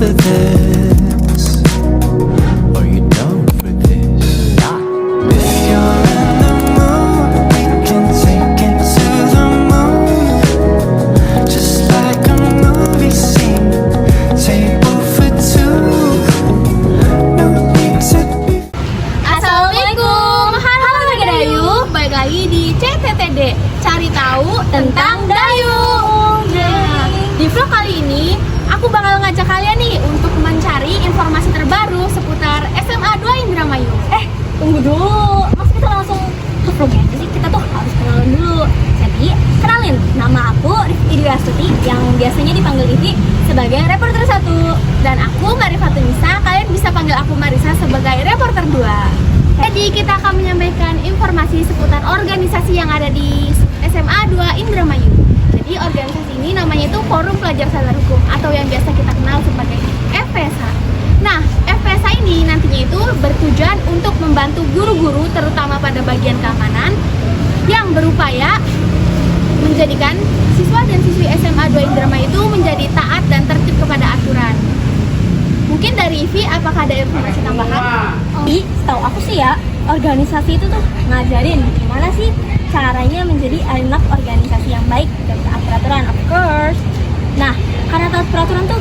for this? Are you down for this? If you're in the mood, we can take it to the moon. Just like a movie scene, table for two. No need to be. Assalamualaikum, halo warga Dayu, balik lagi di CTTD, cari tahu tentang Dayu. Nah, di vlog kali ini aku bakal ngajak kalian nih untuk mencari informasi terbaru seputar SMA 2 Indramayu. Tunggu dulu, masa kita langsung ke vlognya? Jadi kita tuh harus kenalan dulu. Jadi kenalin, nama aku Rifki Astuti yang biasanya dipanggil Ivi sebagai reporter 1. Dan aku Marifa Tunisa, kalian bisa panggil aku Marisa sebagai reporter 2. Jadi kita akan menyampaikan informasi seputar organisasi yang ada di SMA 2 Indramayu. Jadi organisasi ini namanya itu Forum Pelajar Sadar Hukum atau yang biasa kita kenal sebagai FPSH. Nah, FPSH ini nantinya itu bertujuan untuk membantu guru-guru terutama pada bagian keamanan yang berupaya menjadikan siswa dan siswi SMA 2 Indramayu itu menjadi taat dan tertib kepada aturan. Mungkin dari Ivi, apakah ada informasi tambahan? Tahu aku sih ya, organisasi itu tuh ngajarin gimana sih caranya menjadi anak organisasi yang baik dan taat peraturan, of course. Nah, karena taat peraturan tuh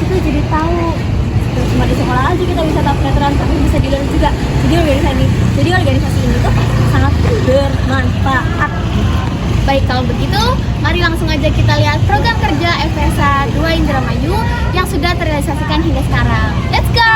kita jadi tahu cuma di sekolah aja kita bisa taat peraturan, tapi bisa di luar juga. Jadi organisasi ini tuh sangat bermanfaat. Baik, kalau begitu, mari langsung aja kita lihat program kerja FPSH 2 Indramayu yang sudah terrealisasikan hingga sekarang. Let's go!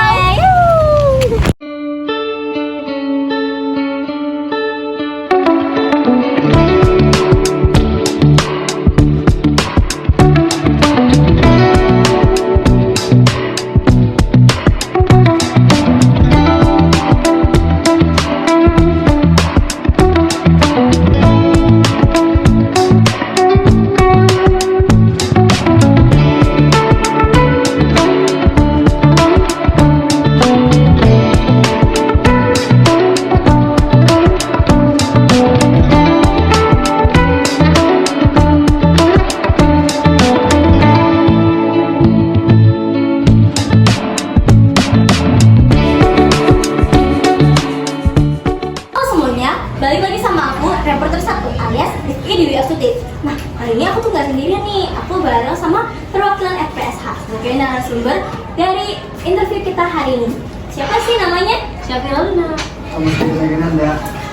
Balik lagi sama aku, reporter 1 alias Rifki Astuti. Nah, kali ini aku tuh gak sendirian nih. Aku bareng sama perwakilan FPSH sebagai narasumber dari interview kita hari ini. Siapa sih namanya? Syafira Luna.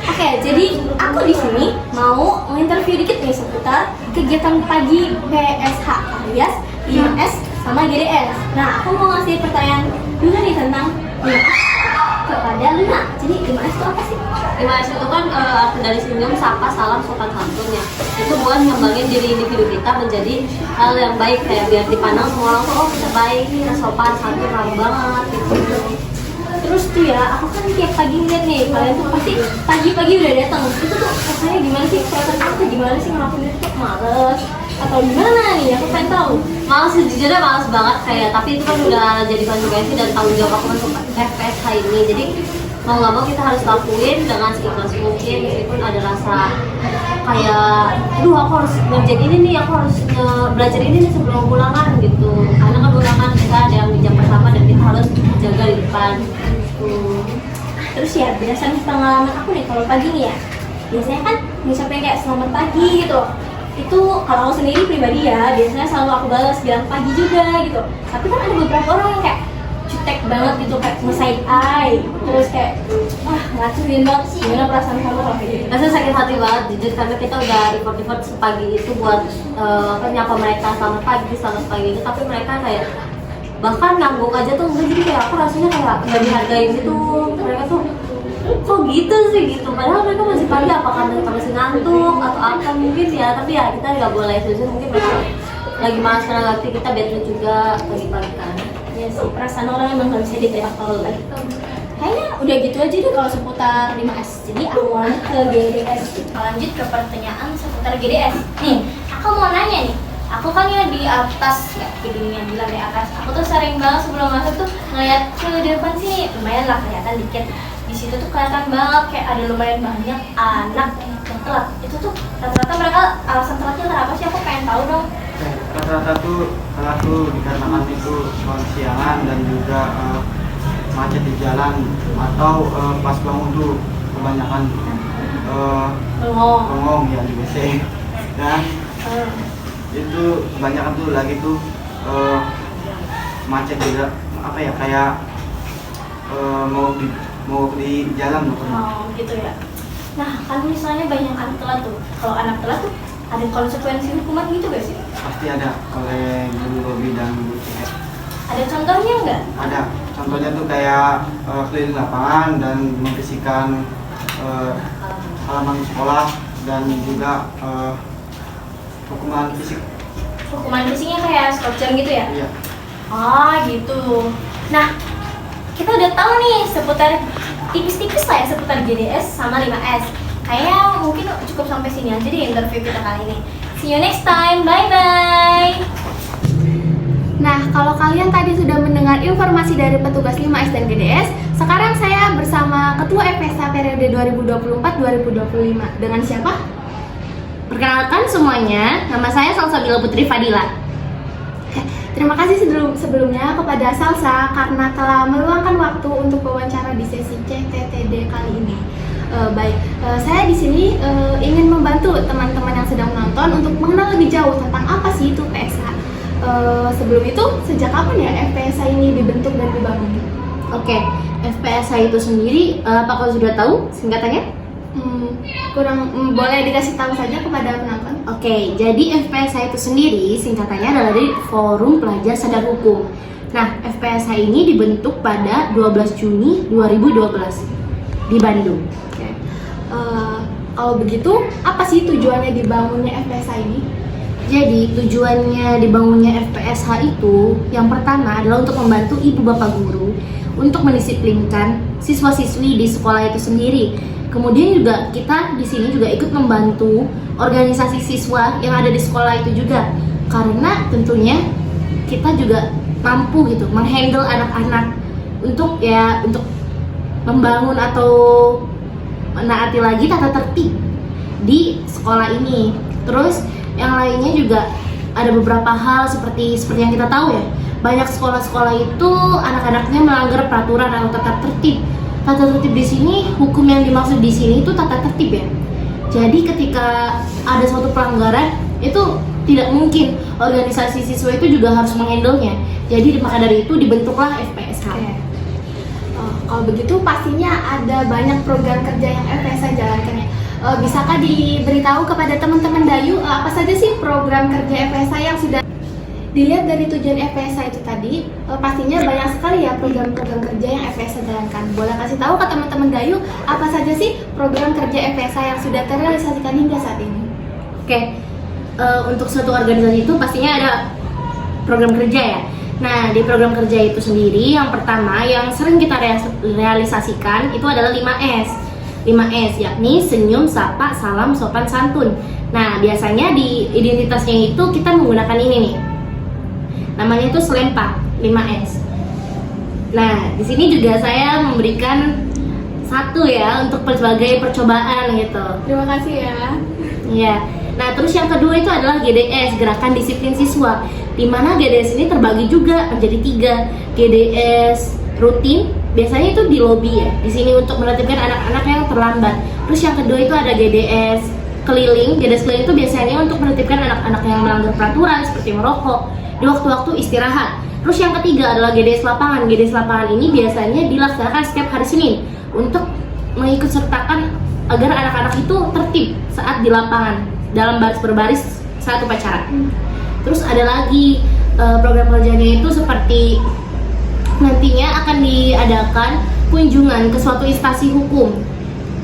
Oke, jadi aku di sini mau menginterview dikit nih seputar kegiatan pagi PSH alias 5S sama GDS. Nah, aku mau ngasih pertanyaan dulu nih tentang 5S kepada Luna. Jadi 5S itu apa sih? 5S itu kan arti dari senyum, sapa, salam, sopan santun ya. Itu buat ngembangin diri individu kita menjadi hal yang baik, kayak biar dipandang semua orang tuh oh kita baik, kita sopan, santun, ramah banget gitu. Terus tuh ya, aku kan tiap pagi ngeliat nih, kalian tuh pasti pagi-pagi udah datang. Itu tuh rasanya gimana sih? Perasaan aku gimana sih ngelakuin itu tuh males? Atau gimana nih? Aku pengen tahu. Males, sejujurnya males banget kayak, tapi itu kan udah jadi konsekuensi dan tanggung jawab aku untuk FPSH ini. Jadi mau nggak mau kita harus lakuin dengan seikhlas mungkin, meskipun ada rasa kayak aduh aku harus ngerjain ini nih, aku harus belajar ini nih sebelum pulangan gitu, karena kan pulangan kita ada yang di jam pertama dan kita harus jaga di depan gitu. Terus ya, berdasarkan pengalaman aku nih kalau pagi nih ya, biasanya kan misalnya kayak selamat pagi gitu. Itu kalau aku sendiri pribadi ya, biasanya selalu aku balas bilang pagi juga gitu. Tapi kan ada beberapa orang yang kayak jutek banget gitu, kayak nge-side eye, terus kayak ngacurin banget. Gimana perasaan kamu kalau kayak gitu? Rasanya sakit hati banget jujur, karena kita udah effort sepagi itu buat nyapa mereka selamat pagi itu, tapi mereka kayak bahkan ngangguk aja tuh enggak, jadi kayak aku rasanya kayak nggak dihargain gitu. Mereka tuh kok gitu sih gitu, padahal mereka masih pagi, apakah mereka masih ngantuk atau apa mungkin ya, tapi ya kita nggak boleh jujur, mungkin mereka lagi malas karena waktu kita bad mood juga pagi-pagi kan. Ya sih, perasaan orang emang nggak bisa ditebak kalau lagi. Kayaknya udah gitu aja deh kalau seputar 5S. Jadi aku mau lanjut ke GDS. Lanjut ke pertanyaan seputar GDS. Nih, aku mau nanya nih. Aku kan ya di atas, ya gedungnya di lantai atas. Aku tuh sering banget sebelum masuk tuh ngeliat ke depan sih, lumayan lah kelihatan dikit. Di situ tuh kelihatan banget kayak ada lumayan banyak anak yang telat. Itu tuh rata-rata mereka alasan telatnya kenapa sih? Aku pengen tahu dong. Rata-rata tuh telat tuh dikarenakan itu kesiangan dan juga macet di jalan atau pas bangun tuh kebanyakan bengong ya di WC dan itu kebanyakan tuh lagi tuh macet juga apa ya kayak mau di jalan tuh. Oh gitu ya. Nah kalau misalnya banyak anak telat tuh, kalau anak telat tuh ada konsekuensi hukuman gitu gak sih? Pasti ada oleh guru lobby dan guru CS. Ada contohnya nggak? Ada contohnya tuh kayak keliling lapangan dan membersihkan halaman sekolah dan juga hukuman fisik. Hukuman fisiknya kayak scorcher gitu ya? Iya. Ah gitu. Nah kita udah tahu nih seputar tipis-tipis lah ya seputar GDS sama 5S. Kayaknya mungkin cukup sampai sini aja deh interview kita kali ini. See you next time, bye-bye. Nah, kalau kalian tadi sudah mendengar informasi dari petugas 5S dan GDS, sekarang saya bersama Ketua FPSA periode 2024-2025. Dengan siapa? Perkenalkan semuanya, nama saya Salsabila Putri Fadila. Terima kasih sebelumnya kepada Salsa karena telah meluangkan waktu untuk wawancara di sesi CTTD kali ini. Saya di sini ingin membantu teman-teman yang sedang menonton untuk mengenal lebih jauh tentang apa sih itu PSA. Sebelum itu, sejak kapan ya FPSA ini dibentuk dan dibangun? Oke, FPSA itu sendiri, apakah sudah tahu singkatannya? Boleh dikasih tahu saja kepada penonton. Oke, jadi FPSA itu sendiri singkatannya adalah dari Forum Pelajar Sadar Hukum. Nah, FPSA ini dibentuk pada 12 Juni 2012 di Bandung. Kalau begitu, apa sih tujuannya dibangunnya FPSA ini? Jadi tujuannya dibangunnya FPSH itu yang pertama adalah untuk membantu ibu bapak guru untuk mendisiplinkan siswa-siswi di sekolah itu sendiri. Kemudian juga kita di sini juga ikut membantu organisasi siswa yang ada di sekolah itu juga, karena tentunya kita juga mampu gitu menghandle anak-anak untuk membangun atau menaati lagi tata tertib di sekolah ini. Terus yang lainnya juga ada beberapa hal seperti yang kita tahu ya, banyak sekolah-sekolah itu anak-anaknya melanggar peraturan atau tata tertib. Tata tertib di sini, hukum yang dimaksud di sini itu tata tertib ya. Jadi ketika ada suatu pelanggaran itu tidak mungkin organisasi siswa itu juga harus menghandle-nya. Jadi maka dari itu dibentuklah FPSH. Kalau begitu pastinya ada banyak program kerja yang FPSA jalankan ya. Bisakah diberitahu kepada teman-teman Dayu apa saja sih program kerja FPSA yang sudah dilihat dari tujuan FPSA itu tadi? Pastinya banyak sekali ya program-program kerja yang FPSA jalankan. Boleh kasih tahu ke teman-teman Dayu apa saja sih program kerja FPSA yang sudah terrealisasikan hingga saat ini? Oke, untuk suatu organisasi itu pastinya ada program kerja ya. Nah, di program kerja itu sendiri yang pertama yang sering kita realisasikan itu adalah 5S. 5S yakni senyum, sapa, salam, sopan, santun. Nah, biasanya di identitasnya itu kita menggunakan ini nih. Namanya itu Selempa 5S. Nah, di sini juga saya memberikan satu ya untuk sebagai percobaan gitu. Terima kasih ya. Iya. Nah, terus yang kedua itu adalah GDS, Gerakan Disiplin Siswa. Di mana GDS ini terbagi juga menjadi 3. GDS rutin, biasanya itu di lobi ya. Di sini untuk menertibkan anak-anak yang terlambat. Terus yang kedua itu ada GDS keliling. GDS keliling itu biasanya untuk menertibkan anak-anak yang melanggar peraturan seperti merokok di waktu-waktu istirahat. Terus yang ketiga adalah GDS lapangan. GDS lapangan ini biasanya dilaksanakan setiap hari Senin untuk mengikutsertakan agar anak-anak itu tertib saat di lapangan dalam baris berbaris saat upacara. Terus ada lagi program kerjanya itu seperti nantinya akan diadakan kunjungan ke suatu instansi hukum.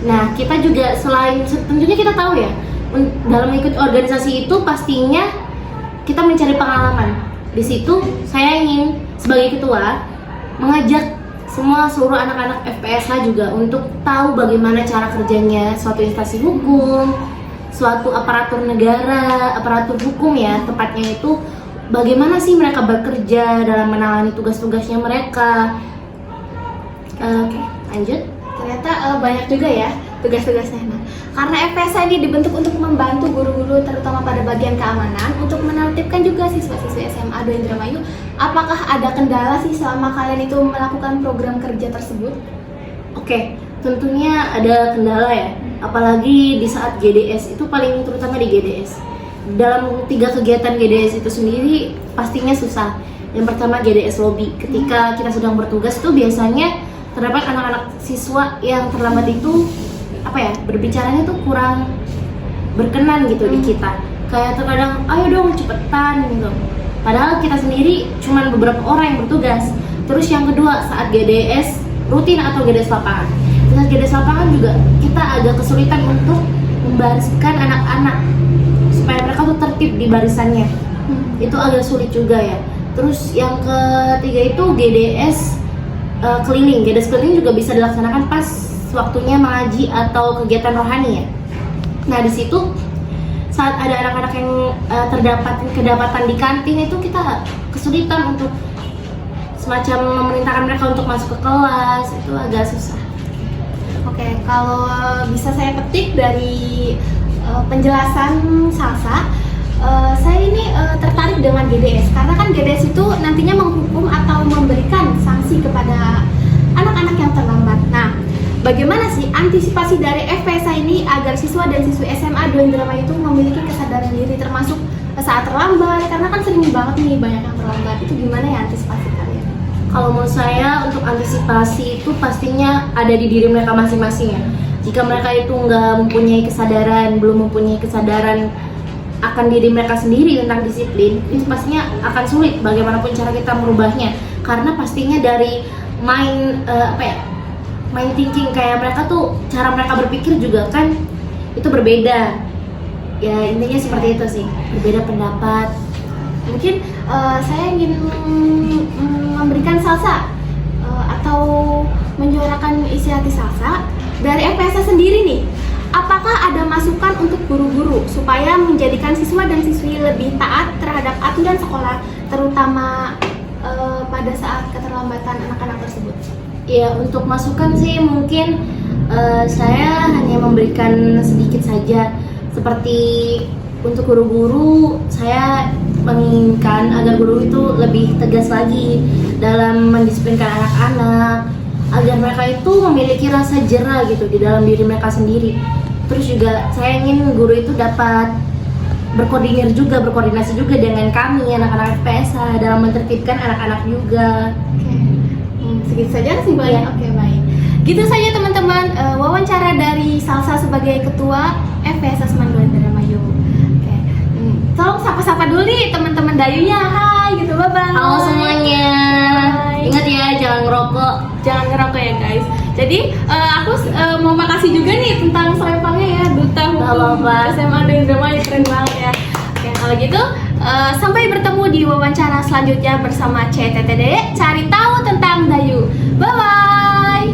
Nah, kita juga selain tentunya kita tahu ya, dalam ikut organisasi itu pastinya kita mencari pengalaman. Di situ saya ingin sebagai ketua mengajak seluruh anak-anak FPSH juga untuk tahu bagaimana cara kerjanya suatu instansi hukum, suatu aparatur negara, aparatur hukum ya, tepatnya itu bagaimana sih mereka bekerja dalam menangani tugas-tugasnya mereka. Oke, lanjut. Ternyata banyak juga ya tugas-tugasnya. Nah, karena FPSA ini dibentuk untuk membantu guru-guru terutama pada bagian keamanan untuk menertibkan juga siswa-siswi SMA 2 Indramayu. Apakah ada kendala sih selama kalian itu melakukan program kerja tersebut? Oke, tentunya ada kendala ya. Apalagi di saat GDS itu paling terutama di GDS. Dalam 3 kegiatan GDS itu sendiri pastinya susah. Yang pertama GDS lobby. Ketika kita sedang bertugas itu biasanya terdapat anak-anak siswa yang terlambat itu berbicaranya tuh kurang berkenan gitu di kita. Kayak terkadang ayo dong cepetan gitu. Padahal kita sendiri cuman beberapa orang yang bertugas. Terus yang kedua saat GDS rutin atau GDS lapangan. Saat GDS lapangan juga kita agak kesulitan untuk membariskan anak-anak supaya mereka tuh tertib di barisannya. Itu agak sulit juga ya. Terus yang ketiga itu GDS keliling. GDS keliling juga bisa dilaksanakan pas waktunya mengaji atau kegiatan rohani ya. Nah di situ saat ada anak-anak yang kedapatan di kantin itu kita kesulitan untuk semacam memerintahkan mereka untuk masuk ke kelas, itu agak susah. Oke, kalau bisa saya petik dari penjelasan Salsa, saya ini tertarik dengan GDS karena kan GDS itu nantinya menghukum atau memberikan sanksi kepada anak-anak yang terlambat. Nah, bagaimana sih antisipasi dari FPSA ini agar siswa dan siswi SMA 2 Indramayu itu memiliki kesadaran diri termasuk saat terlambat? Karena kan sering banget nih banyak yang terlambat. Itu gimana ya antisipasi kalian? Kalau menurut saya untuk antisipasi itu pastinya ada di diri mereka masing-masing ya. Jika mereka itu belum mempunyai kesadaran akan diri mereka sendiri tentang disiplin, itu pastinya akan sulit bagaimanapun cara kita merubahnya. Karena pastinya dari mind thinking kayak mereka tuh cara mereka berpikir juga kan itu berbeda ya, intinya seperti itu sih, berbeda pendapat. Mungkin saya ingin memberikan Salsa atau menyuarakan isi hati Salsa dari FPSA sendiri nih. Apakah ada masukan untuk guru-guru supaya menjadikan siswa dan siswi lebih taat terhadap aturan sekolah, terutama pada saat keterlambatan anak-anak tersebut? Ya untuk masukan sih mungkin saya hanya memberikan sedikit saja. Seperti untuk guru-guru, saya menginginkan agar guru itu lebih tegas lagi dalam mendisiplinkan anak-anak, agar mereka itu memiliki rasa jera gitu di dalam diri mereka sendiri. Terus juga saya ingin guru itu dapat berkoordinasi juga dengan kami anak-anak FPSA dalam menertibkan anak-anak juga. Segitu saja sih Mbak ya. Oke, baik. Gitu saja teman-teman wawancara dari Salsa sebagai ketua FPSA Seman 2 Indramayu. Oke. Tolong sapa-sapa dulu nih teman-teman Dayunya. Hai gitu, bye-bye. Halo semuanya. Bye. Ingat ya jangan ngerokok. Jangan ngerokok ya guys. Jadi aku mau makasih juga nih tentang selempangnya ya, Duta Hukum SMA 2 Indramayu, keren banget ya. Oke, kalau gitu sampai bertemu di wawancara selanjutnya bersama CTTD, cari tahu tentang Dayu. Bye bye.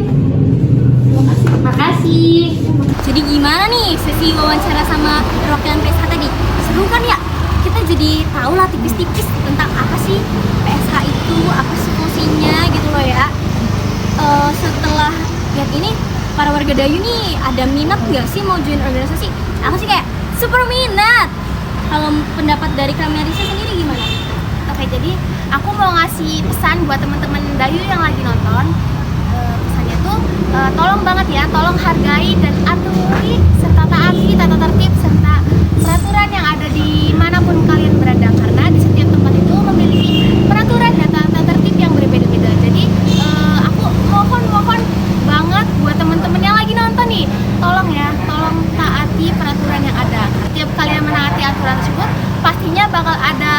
Makasih. Jadi gimana nih sesi wawancara sama perwakilan PSH tadi? Seru kan ya? Kita jadi tahu lah tipis-tipis tentang apa sih PSH itu, apa sih fungsinya gitu loh ya. Setelah lihat ini, para warga Dayu nih ada minat nggak sih mau join organisasi? Aku sih kayak super minat. Kalau pendapat dari Kak Melisa sendiri gimana? Oke, jadi aku mau ngasih pesan buat teman-teman Dayu yang lagi nonton. Pesannya tuh tolong banget ya, tolong hargai dan aturi serta taati tata tertib serta peraturan yang ada di manapun kalian berada, karena di setiap tempat itu memiliki peraturan dan tata tertib yang berbeda-beda. Jadi aku mohon banget buat teman-teman yang lagi nonton nih, tolong ya, tolong taati peraturan yang ada. Setiap kalian menaati aturan tersebut, pastinya bakal ada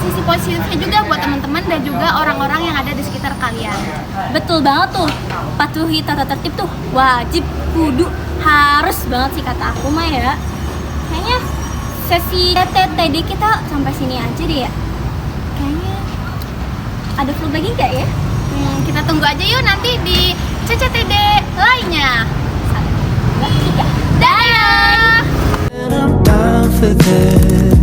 sisi positifnya juga buat teman-teman dan juga orang-orang yang ada di sekitar kalian. Betul banget tuh, patuhi tata tertib tuh wajib, kudu, harus banget sih kata aku mah ya. Kayaknya sesi TTD kita sampai sini aja deh ya. Kayaknya ada vlog lagi nggak ya? Kita tunggu aja yuk nanti di CCTD lainnya. 1, 2, 3. Dadah! And I'm down for this.